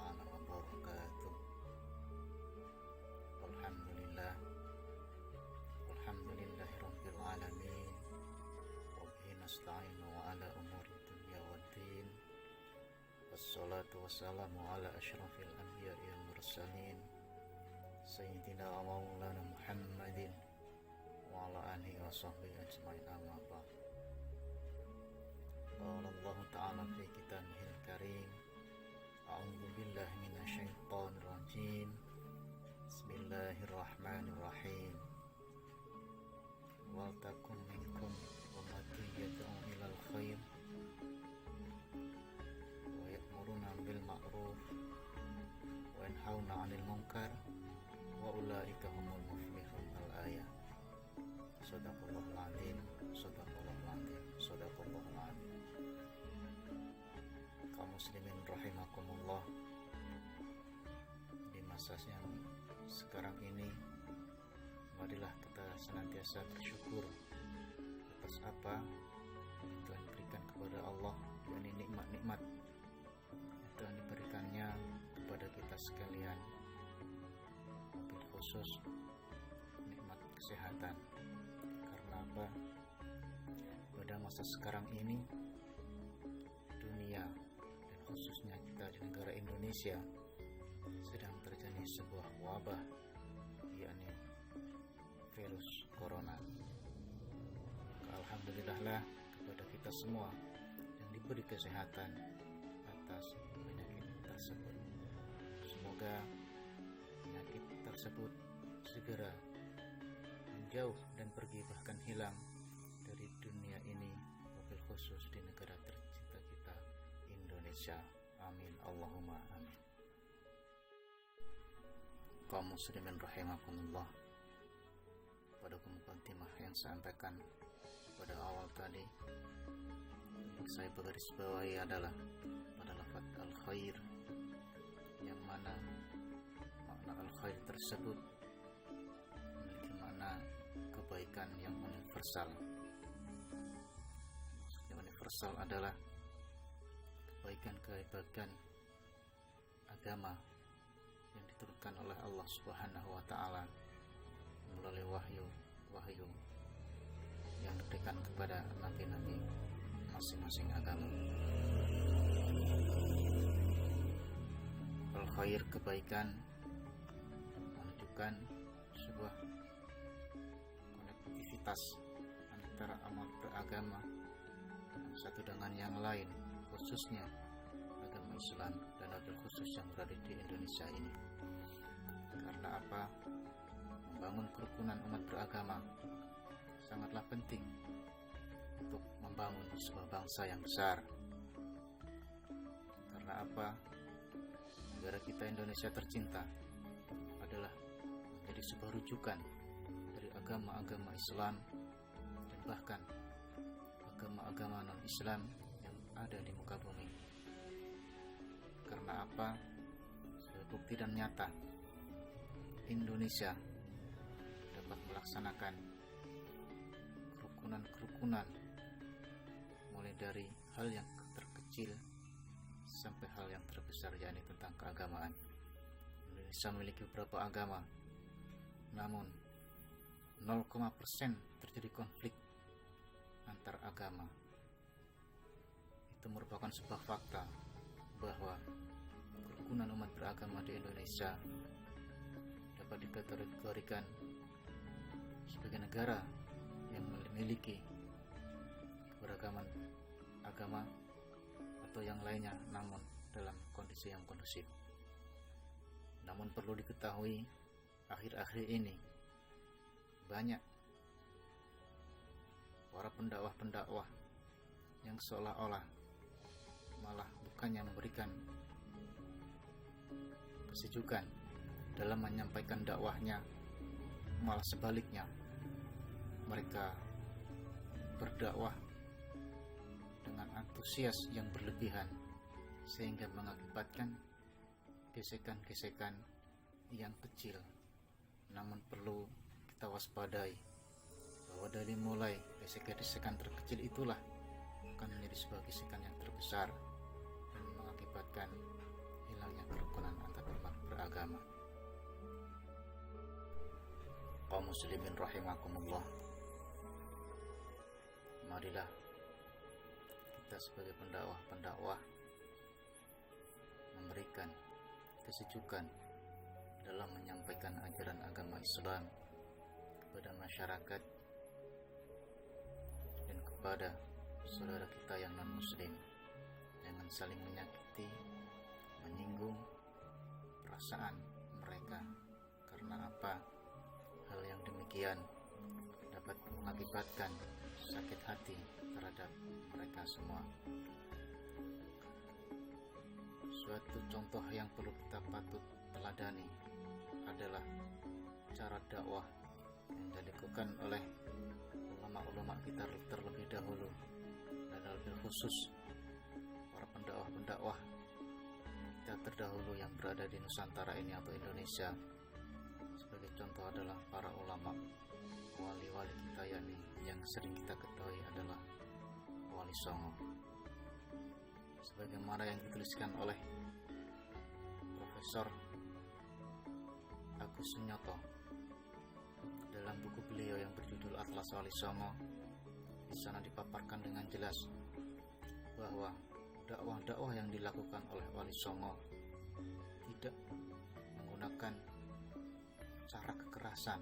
ta'ala wabarakatuh. Alhamdulillah, alhamdulillahi rabbil alamin, wa bihi nasta'inu ala umuri dunya waddin. Wassalatu wassalamu ala asyrafil anbiya'i wal mursalin, sayyidina wa maulana Muhammadin wa ala alihi wa sahbihi ajma'in, amma ba'd. Qala Allah ta'ala fi kitabihil karim, a'udzu billahi minasyaitonir rajim. Bismillahirrahmanirrahim. Wal takum minkum ummatun yad'una ilal khair wa ya'muruna bil ma'ruf wa yanhauna 'anil munkar wa ulaika humul muflihun. Al-ayah. Shadaqallahul 'azim, shadaqallahul 'azim, shadaqallahul 'azim. Kaum muslimin rahimakumullah, di masa yang sekarang ini marilah kita senantiasa bersyukur atas apa yang telah diberikan kepada Allah, yakni nikmat-nikmat yang telah diberikannya kepada kita sekalian, wabil khusus nikmat kesehatan. Karena apa? Pada masa sekarang ini dunia dan khususnya kita di negara Indonesia sedang terjadi sebuah wabah, yakni virus corona. Alhamdulillahlah kepada kita semua yang diberi kesehatan atas penyakit tersebut. Semoga penyakit tersebut segera menjauh dan pergi, bahkan hilang dari dunia ini, wabil khusus di negara tercinta kita Indonesia. Amin, Allahumma amin. Kaum muslimin rahimakumullah, pada mukaddimah yang saya sampaikan pada awal tadi, yang saya bergarisbawahi adalah pada lafaz al-khair, yang mana makna al-khair tersebut memiliki makna kebaikan yang universal. Yang universal adalah kebaikan agama yang diturunkan oleh Allah Subhanahu wa taala melalui wahyu yang diberikan kepada nabi-nabi masing-masing agama. Al-khair, kebaikan, menunjukkan sebuah konektivitas antara amal beragama satu dengan yang lain, khususnya agama Islam dan wabil khusus yang berada di Indonesia ini. Karena apa? Membangun kerukunan umat beragama sangatlah penting untuk membangun sebuah bangsa yang besar. Karena apa? Negara kita Indonesia tercinta adalah menjadi sebuah rujukan dari agama-agama Islam dan bahkan agama-agama non-Islam yang ada di muka bumi. Karena apa? Sebagai bukti dan nyata, Indonesia dapat melaksanakan kerukunan mulai dari hal yang terkecil sampai hal yang terbesar, yakni tentang keagamaan. Indonesia memiliki beberapa agama, namun 0,% terjadi konflik antar agama. Itu merupakan sebuah fakta bahwa kerukunan umat beragama di Indonesia dapat dikategorikan sebagai negara yang memiliki keberagaman agama atau yang lainnya, namun dalam kondisi yang kondusif. Namun perlu diketahui, akhir-akhir ini banyak para pendakwah yang seolah-olah malah bukannya memberikan kesejukan dalam menyampaikan dakwahnya, malah sebaliknya mereka berdakwah dengan antusias yang berlebihan sehingga mengakibatkan gesekan-gesekan yang kecil. Namun perlu kita waspadai bahwa dari mulai gesekan-gesekan terkecil itulah akan menjadi sebuah gesekan yang terbesar dan mengakibatkan hilangnya kerukunan kerukunan antarumat beragama. Kaum muslimin rahimakumullah, marilah kita sebagai pendakwah memberikan kesejukan dalam menyampaikan ajaran agama Islam kepada masyarakat dan kepada saudara kita yang non-muslim. Jangan saling menyakiti, menyinggung perasaan mereka. Karena apa? Hal yang demikian dapat mengakibatkan sakit hati terhadap mereka semua. Suatu contoh yang perlu kita patut teladani adalah cara dakwah yang dilakukan oleh ulama-ulama kita terlebih dahulu, dan lebih khusus para pendakwah kita terdahulu yang berada di Nusantara ini atau Indonesia. Sebagai contoh adalah para ulama, wali-wali kita, yakni yang sering kita ketahui adalah Wali Songo. Sebagaimana yang dituliskan oleh Profesor Agus Sunyoto dalam buku beliau yang berjudul Atlas Wali Songo, di sana dipaparkan dengan jelas bahwa dakwah-dakwah yang dilakukan oleh Wali Songo tidak menggunakan cara kekerasan,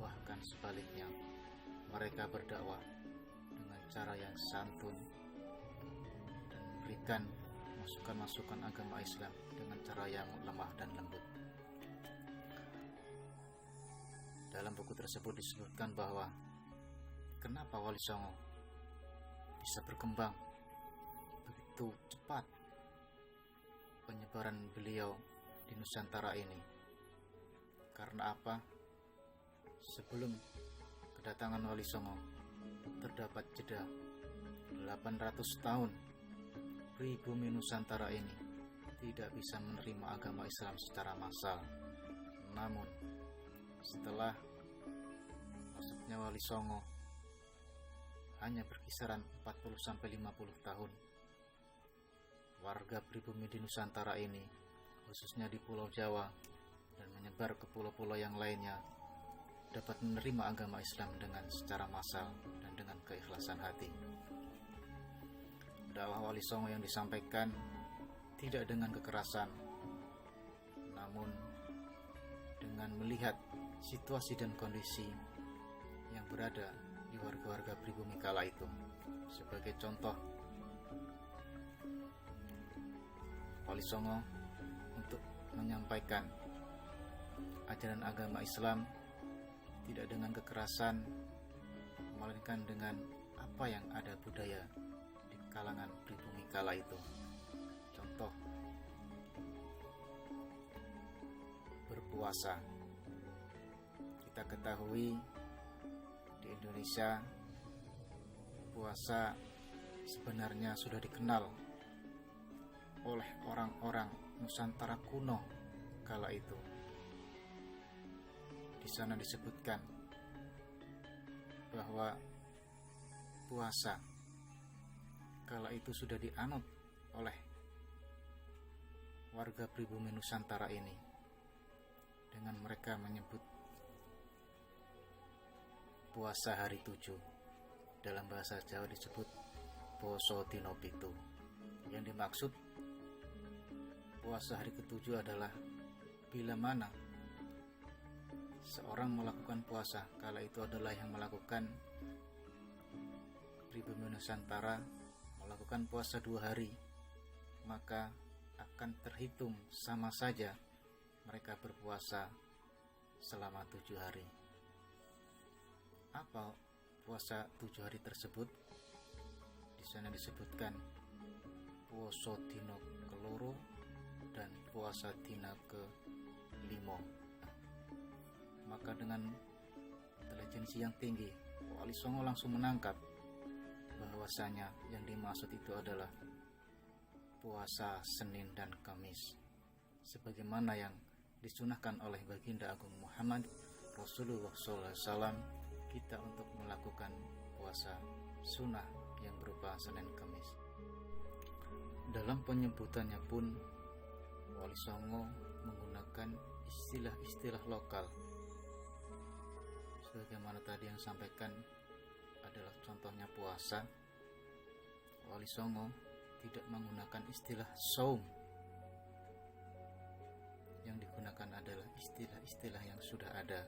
bahkan sebaliknya mereka berdakwah dengan cara yang santun dan memberikan masukan-masukan agama Islam dengan cara yang lemah dan lembut. Dalam buku tersebut disebutkan bahwa kenapa Wali Songo bisa berkembang begitu cepat penyebaran beliau di Nusantara ini. Karena apa? Sebelum kedatangan Wali Songo terdapat jeda 800 tahun pribumi Nusantara ini tidak bisa menerima agama Islam secara massal. Namun setelah masuknya Wali Songo hanya berkisaran 40-50 tahun, warga pribumi di Nusantara ini, khususnya di Pulau Jawa dan menyebar ke pulau-pulau yang lainnya, dapat menerima agama Islam dengan secara massal dan dengan keikhlasan hati. Dakwah Wali Songo yang disampaikan tidak dengan kekerasan, namun dengan melihat situasi dan kondisi yang berada di warga-warga pribumi kala itu. Sebagai contoh, Wali Songo untuk menyampaikan ajaran agama Islam tidak dengan kekerasan, melainkan dengan apa yang ada budaya di kalangan pribumi kala itu. Contoh, berpuasa. Kita ketahui di Indonesia puasa sebenarnya sudah dikenal oleh orang-orang Nusantara kuno kala itu. Di sana disebutkan bahwa puasa kala itu sudah dianut oleh warga pribumi Nusantara ini dengan mereka menyebut puasa hari 7. Dalam bahasa Jawa disebut Poso Dino Pitu. Yang dimaksud puasa hari ke-7 adalah bila mana seorang melakukan puasa, kala itu adalah yang melakukan pribumi Nusantara melakukan puasa 2 hari, maka akan terhitung sama saja mereka berpuasa selama 7 hari. Apa puasa 7 hari tersebut? Di sana disebutkan puasa dina keloro dan puasa dina ke-5. Maka dengan intelijensi yang tinggi, Wali Songo langsung menangkap bahwasanya yang dimaksud itu adalah puasa Senin dan Kamis, sebagaimana yang disunahkan oleh Baginda Agung Muhammad Rasulullah SAW kita untuk melakukan puasa sunnah yang berupa Senin Kamis. Dalam penyebutannya pun Wali Songo menggunakan istilah-istilah lokal. Sebagaimana tadi yang sampaikan adalah contohnya puasa, Wali Songo tidak menggunakan istilah saum. Yang digunakan adalah istilah-istilah yang sudah ada,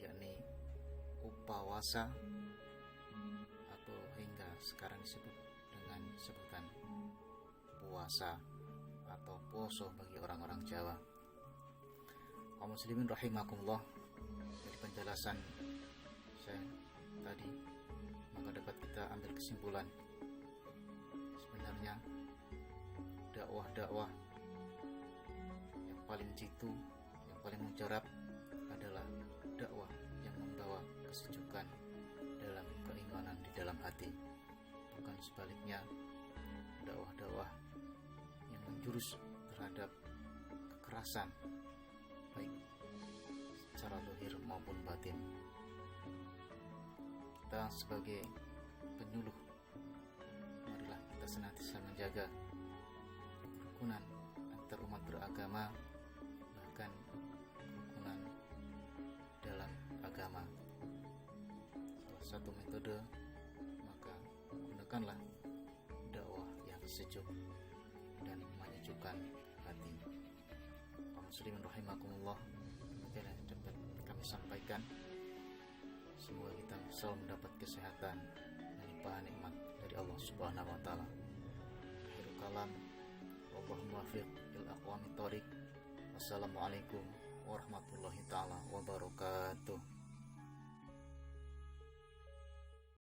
yakni upawasa atau hingga sekarang disebut dengan sebutan puasa atau poso bagi orang-orang Jawa. Kaum muslimin rahimakumullah, dari penjelasan saya tadi maka dapat kita ambil kesimpulan sebenarnya dakwah-dakwah yang paling jitu, yang paling mujarab adalah dakwah yang membawa kesejukan dalam keimanan di dalam hati, bukan sebaliknya dakwah-dakwah yang menjurus terhadap kekerasan baik secara zahir maupun batin. Kita sebagai penyuluh, marilah kita senantiasa menjaga kerukunan antar umat beragama, bahkan kerukunan dalam agama. Salah satu metode, maka gunakanlah dakwah yang sejuk dan menyejukkan hati. Kaum muslimin rahimakumullah, yang dapat kami sampaikan. Semoga kita selalu mendapat kesehatan dan limpahan nikmat dari Allah Subhanahu wa taala. Akhirul kalam, wallahu muwaffiq lil aqwamit thoriq. Wassalamualaikum warahmatullahi taala wabarakatuh.